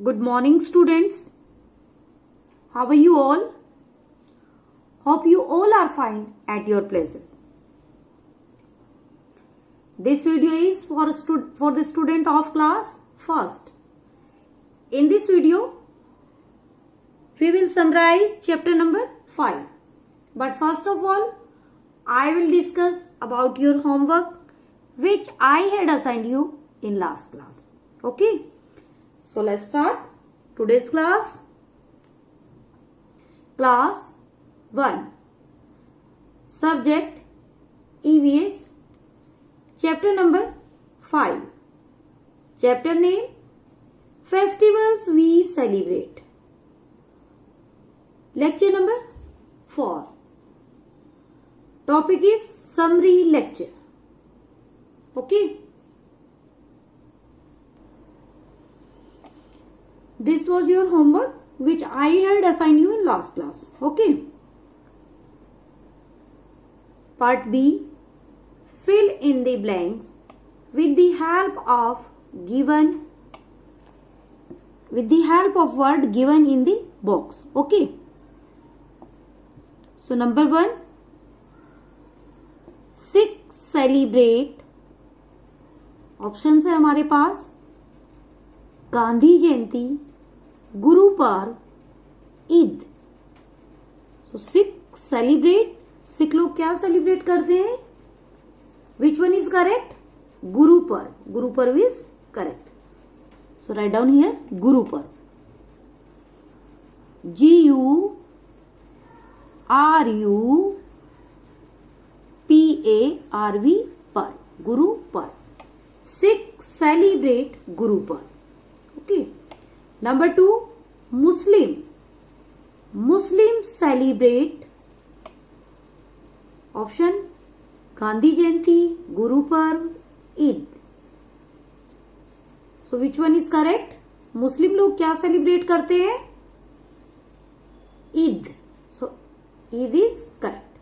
Good morning, students. How are you all? Hope you all are fine at your places. This video is for the student of class 1st. In this video, we will summarize chapter number 5. But first of all, I will discuss about your homework which I had assigned you in last class. Okay? So let's start today's class. Class 1. Subject EVS. Chapter number 5. Chapter name Festivals we celebrate. Lecture number 4. Topic is summary lecture. Okay. This was your homework which I had assigned you in last class. Okay. Part B. Fill in the blanks with the help of word given in the box. Okay. So number 1. Sikh celebrate. Option है हमारे पास गांधी जयंती, गुरु पर्व, ईद. सो Sikh celebrate. Sikh लोग क्या celebrate करते हैं? Which one is correct? Guru Parv. Guru Parv is correct. So write down here Guru Parv. GURUPARV पर्व. Guru Parv. Sikh celebrate Guru Parv. Okay. Number 2, Muslim celebrate. Option Gandhi Jayanti, Guru Parv, Eid. So which one is correct? मुस्लिम लोग क्या celebrate करते हैं? Eid. So Eid is correct.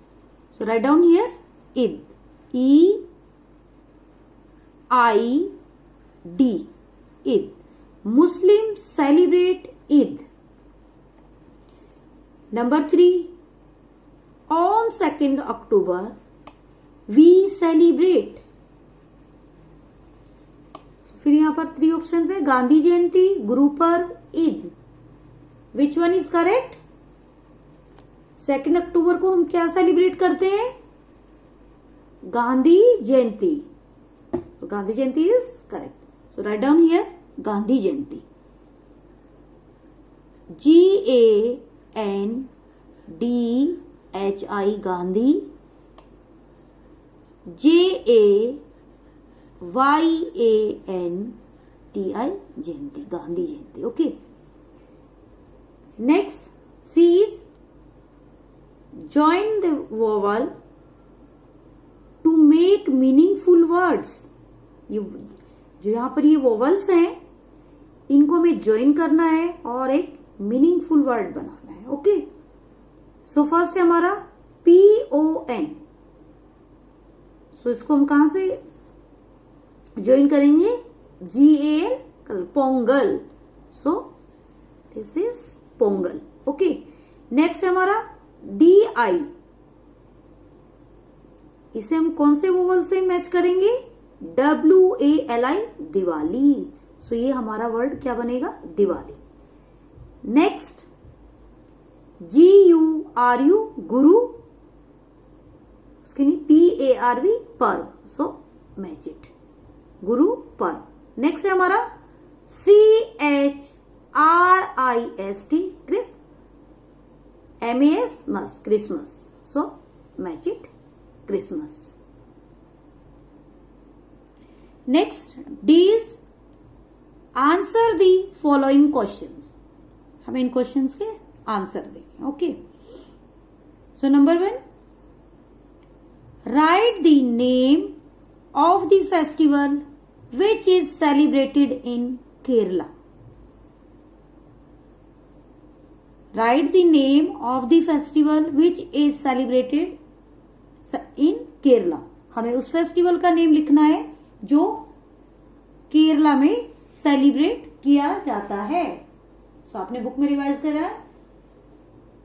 So write down here Eid. EID. Eid. Muslims celebrate Eid. Number 3. On 2nd October, we celebrate. फिर यहां पर 3 options है. गांधी जयंती, Guru Parv, Eid. Which one is correct? 2 अक्टूबर को हम क्या सेलिब्रेट करते हैं? गांधी जयंती. So Gandhi Jayanti is correct. So write down here Gandhi Jayanti. GANDHI Gandhi. JAYANTI Jayanti. Gandhi Jayanti. Okay. Next, C is join the vowel to make meaningful words. ये जो यहाँ पर ये वोवल्स हैं इनको हमें ज्वाइन करना है और एक मीनिंगफुल वर्ड बनाना है. ओके. सो फर्स्ट है हमारा PON. सो इसको हम कहां से ज्वाइन करेंगे? GAL Pongal. So this is Pongal. Okay. Next है हमारा DI. इसे हम कौन से वोवल से मैच करेंगे? WALI दिवाली. सो ये हमारा वर्ड क्या बनेगा? दिवाली. नेक्स्ट GURU गुरु. उसके नहीं PARV पर्व. So match it. Guru Parv. Next है हमारा CHRIST क्रिस. MAS मस Christmas. So match it Christmas. Next D is answer the following questions. हमें इन क्वेश्चंस के आंसर देंगे. Okay. So number 1, right the name of the festival which is celebrated in Kerala. Right the name of the festival which is celebrated in Kerala. हमें उस festival का name लिखना है जो केरला में सेलिब्रेट किया जाता है. सो आपने बुक में रिवाइज करा है।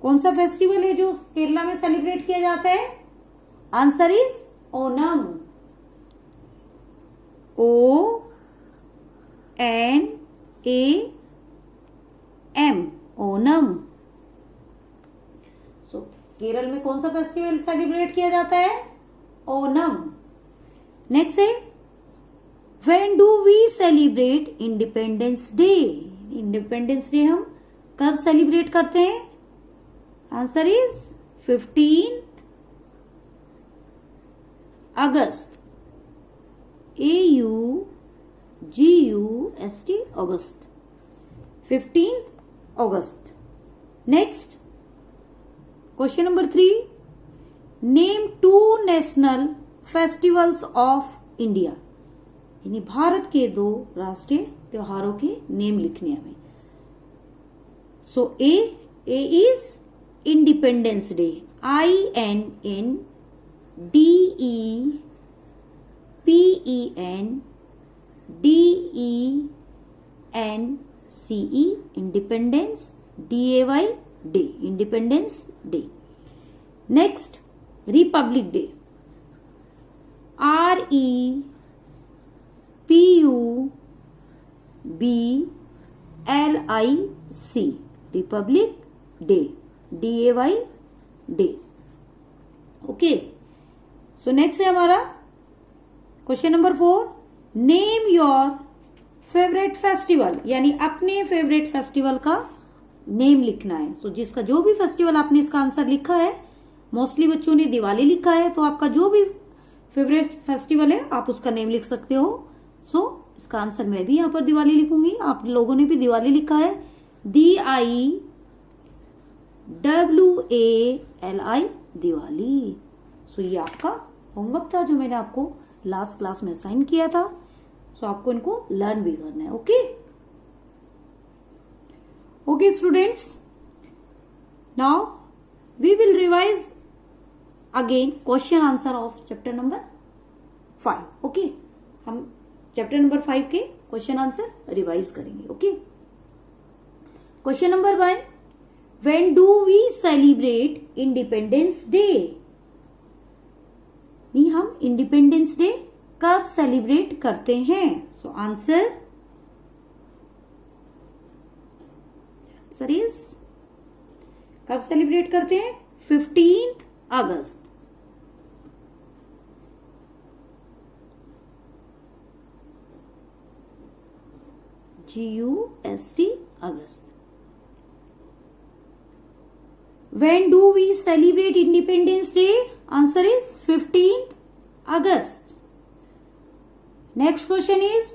कौन सा फेस्टिवल है जो केरला में सेलिब्रेट किया जाता है? Answer is Onam. ONAM, Onam. So Kerala में कौन सा फेस्टिवल सेलिब्रेट किया जाता है? ओनम। नेक्स्ट है when do we celebrate independence day? Independence day हम कब सेलिब्रेट करते हैं? आंसर इज 15 अगस्त। AUGUST, अगस्त, 15 अगस्त। Next question number 3, name 2 national festivals of India. यानी भारत के 2 राष्ट्रीय त्योहारों के नेम लिखने हमें। So A is independence day, INDEPENDENCE, independence, DAY, day, independence day. Next republic day, REPUBLIC, republic day, DAY, day. Okay, so next है हमारा question number 4, name your favourite festival. यानी अपने फेवरेट फेस्टिवल का name लिखना है। सो जिसका जो भी फेस्टिवल आपने इसका आंसर लिखा है, मोस्टली बच्चों ने दिवाली लिखा है, तो आपका जो भी फेवरेट फेस्टिवल है आप उसका नेम लिख सकते हो। सो इसका आंसर मैं भी यहां पर दिवाली लिखूंगी। आप लोगों ने भी दिवाली लिखा है, DIWALI, दिवाली। सो ये आपका होमवर्क था जो मैंने आपको लास्ट क्लास में असाइन किया था। सो आपको इनको लर्न भी करना है। Okay students, now we will revise again question answer of chapter number 5। Okay, हम चैप्टर नंबर 5 के क्वेश्चन आंसर रिवाइज करेंगे। Okay, question number 1, when do we celebrate independence Day? नहीं, हम इंडिपेंडेंस डे कब सेलिब्रेट करते हैं? सो आंसर इज, कब celebrate करते हैं? 15 अगस्त। GUST, August. When do we celebrate Independence Day? Answer is 15th August. Next question is,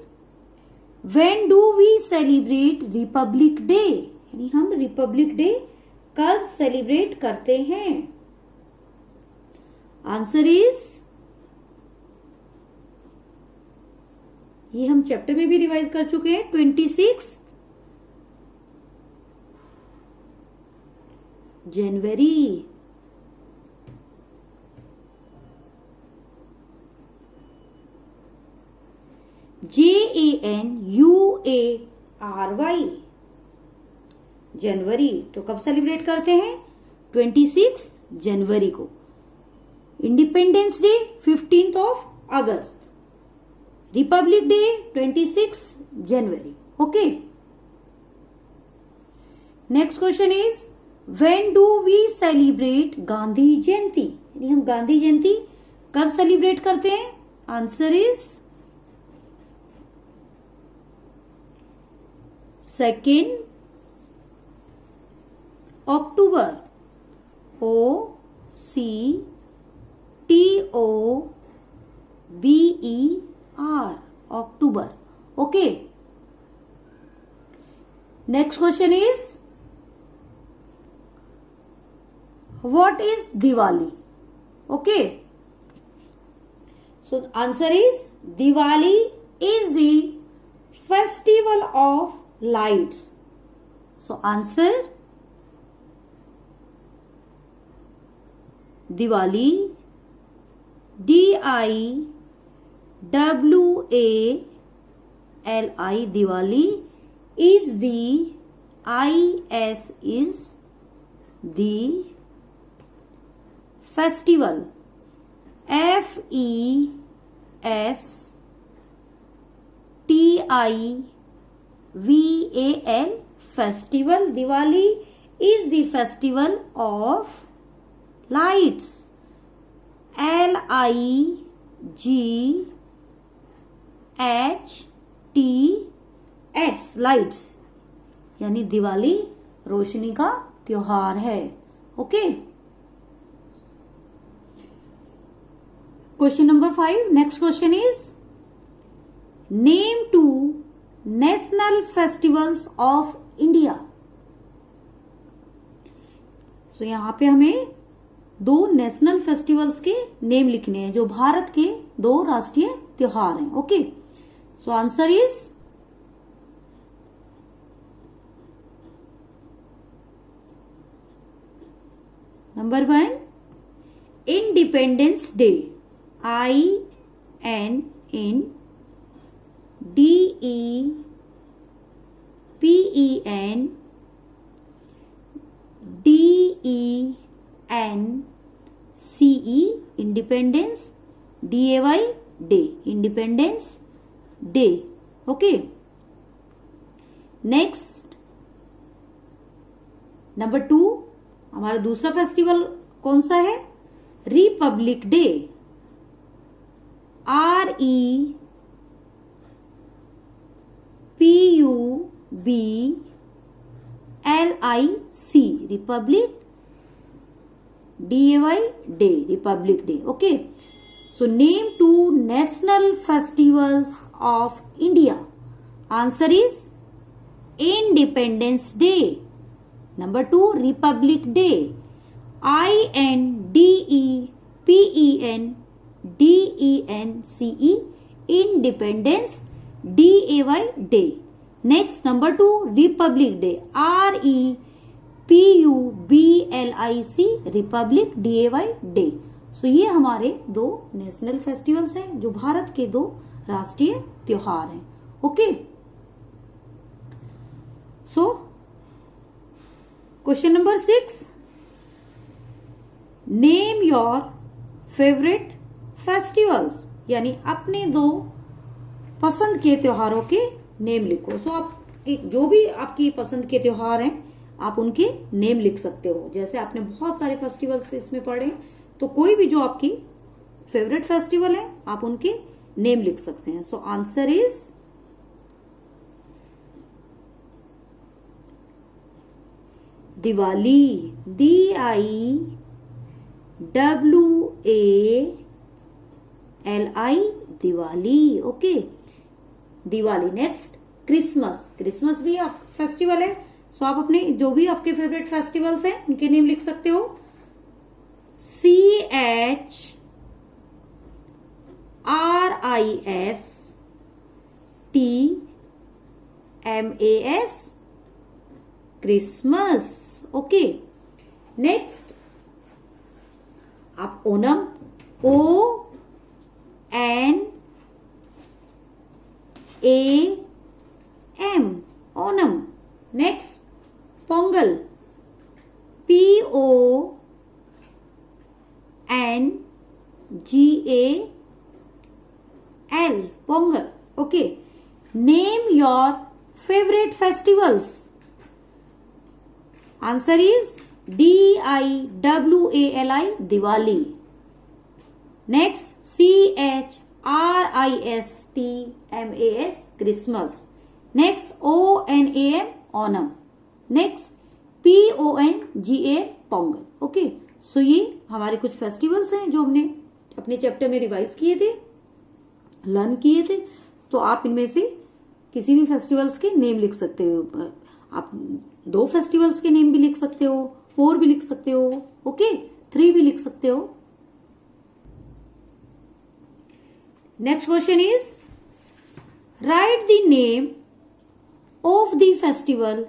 when do we celebrate Republic Day? यानी हम रिपब्लिक डे कब सेलिब्रेट करते हैं? आंसर इज, ये हम चैप्टर में भी रिवाइज कर चुके हैं, 26 जनवरी। JANUARY, जनवरी। तो कब सेलिब्रेट करते हैं? 26 जनवरी को। इंडिपेंडेंस डे 15 अगस्त, रिपब्लिक डे 26 जनवरी। Okay, next question is, when do we celebrate Gandhi Jayanti? यानी हम गांधी जयंती कब सेलिब्रेट करते हैं? आंसर इज 2 अक्टूबर, OCTOBER, अक्टूबर। Okay, next question is, what is Diwali? Okay, so answer is, Diwali is the festival of lights. So answer, Diwali, DIWALI, Diwali is the IS is the festival. FESTIVAL, festival. Diwali is the festival of lights. LIGHTS, lights, यानी दिवाली रोशनी का त्योहार है. Okay. Question number 5. Next question is name 2 national festivals of India. So यहां पे हमें 2 national festivals के name लिखने हैं जो भारत के 2 राष्ट्रीय त्योहार हैं. Okay. So answer is number 1 independence day. INDEPENDENCE, independence. DAY, day, independence day. Okay. Next number 2 हमारा दूसरा फेस्टिवल कौन सा है? Republic day. REPUBLIC, republic. DAY, day, republic day. Okay. So name 2 national festivals of India. Answer is independence day. Number 2 republic day. INDEPENDENCE, independence. DAY, day. Next number 2 republic day. REPUBLIC, republic. DAY, day. So ये हमारे 2 national festivals हैं जो भारत के 2 राष्ट्रीय त्योहार हैं. Okay. So question number 6 name your favourite festivals, यानी अपने 2 पसंद के त्योहारों के नेम लिखो. सो आप जो भी आपकी पसंद के त्योहार हैं आप उनके नेम लिख सकते हो. जैसे आपने बहुत सारे फेस्टिवल्स इसमें पढ़े तो कोई भी जो आपकी फेवरेट फेस्टिवल है आप उनके नेम लिख सकते हैं. So answer is Diwali. DIWALI, Diwali. Okay. Diwali. Next Christmas. Christmas भी आप फेस्टिवल है. सो आप अपने जो भी आपके फेवरेट फेस्टिवल्स हैं उनके नेम लिख सकते हो. CHRISTMAS, Christmas. ओके. नेक्स्ट आप Onam. ONAM, Onam. Next Pongal. PONGAL, Pongal. Okay. Name your favourite festivals. Answer is DIWALI, Diwali. Next CHRISTMAS, Christmas. Next ONAM, Onam. Next PONGAL, Pongal. Okay. So ये हमारे कुछ फेस्टिवल्स हैं जो हमने अपने चैप्टर में रिवाइज किए थे, लर्न किए थे. तो आप इनमें से किसी भी फेस्टिवल्स के नेम लिख सकते हो. आप 2 फेस्टिवल्स के नेम भी लिख सकते हो, 4 भी लिख सकते हो. ओके. 3 भी लिख सकते हो. Next question is right the name of the festival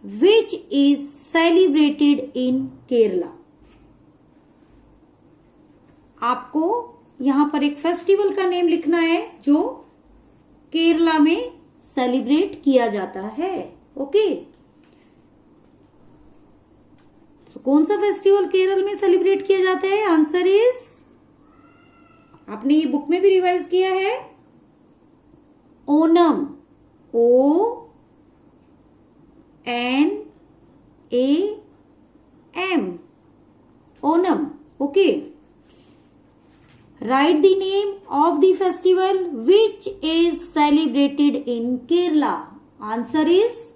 which is celebrated in Kerala. आपको यहां पर एक फेस्टिवल का नेम लिखना है जो केरला में सेलिब्रेट किया जाता है. ओके. कौन सा फेस्टिवल केरल में सेलिब्रेट किया जाता है? आंसर इज, आपने ये बुक में भी रिवाइज किया है, Onam, ONAM, Onam. Okay. Write the name of the festival which is celebrated in Kerala. Answer is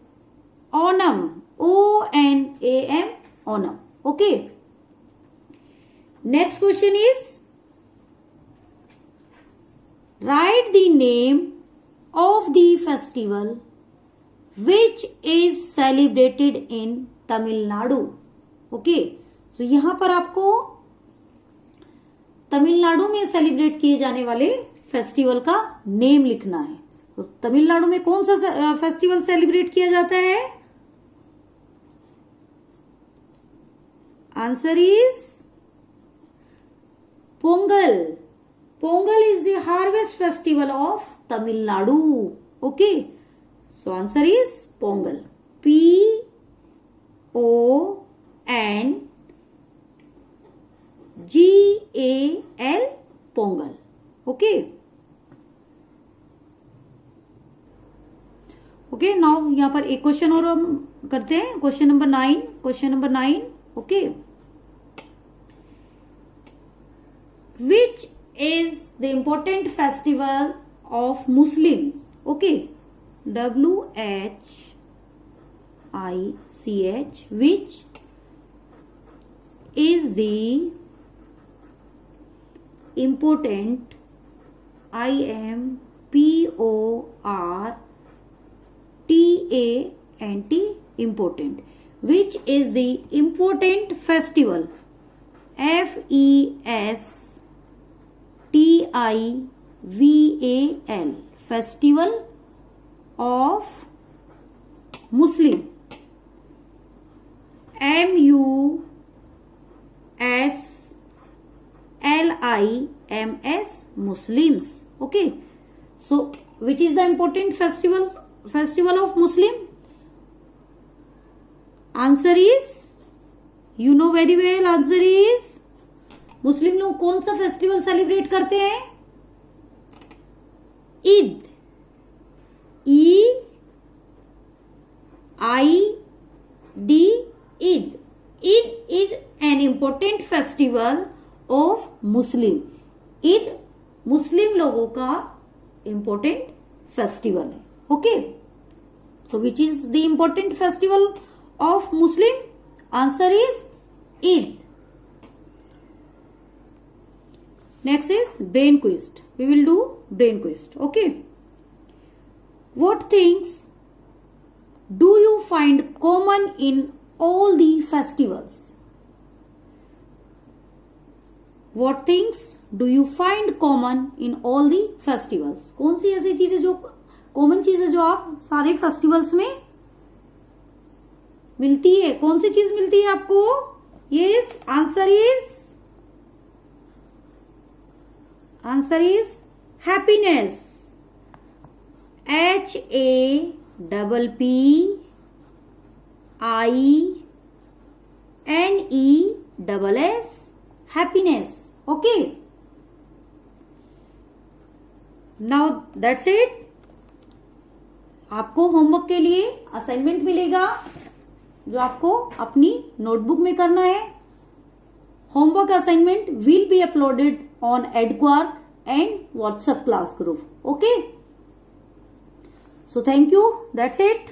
Onam. ONAM. Onam. Okay. Next question is, write the name of the festival which is celebrated in Tamil Nadu. Okay. So यहाँ पर आपको तमिलनाडु में celebrate किए जाने वाले festival का name लिखना है. तो तमिलनाडु में कौन सा फेस्टिवल सेलिब्रेट किया जाता है? Answer is Pongal. Pongal is the harvest festival of Tamil Nadu. Okay. So answer is Pongal. PONGAL, Pongal. Okay. Okay. Now यहां पर एक क्वेश्चन और हम करते हैं. Question number 9. Okay. Which is the important festival of Muslims? Okay. WHICH. Which is the important IMPORTANT important. Which is the important festival? FESTIVAL. Festival of Muslim. MUSLIMS. Muslims. Okay. So which is the important festival of Muslim? Answer is, you know very well, answer is, मुस्लिम लोग कौन सा festival celebrate करते हैं? Eid. EID. Eid. Eid is an important festival of Muslim. Eid मुस्लिम लोगों का important festival है. Okay. So which is the important festival of Muslim? Answer is Eid. Next is brain quiz. We will do brain quiz. Okay. What things do you find common in all the festivals? What things do you find common in all the festivals? कौन सी ऐसी चीजें जो common चीजें जो आप सारे festivals में मिलती है? कौन सी चीज मिलती है आपको? Yes. Answer is happiness. HAPPINESS. Happiness. Okay. Now that's it. आपको होमवर्क के लिए असाइनमेंट मिलेगा जो आपको अपनी नोटबुक में करना है. Homework assignment will be uploaded on EdQuark and WhatsApp class group. Okay. So thank you. That's it.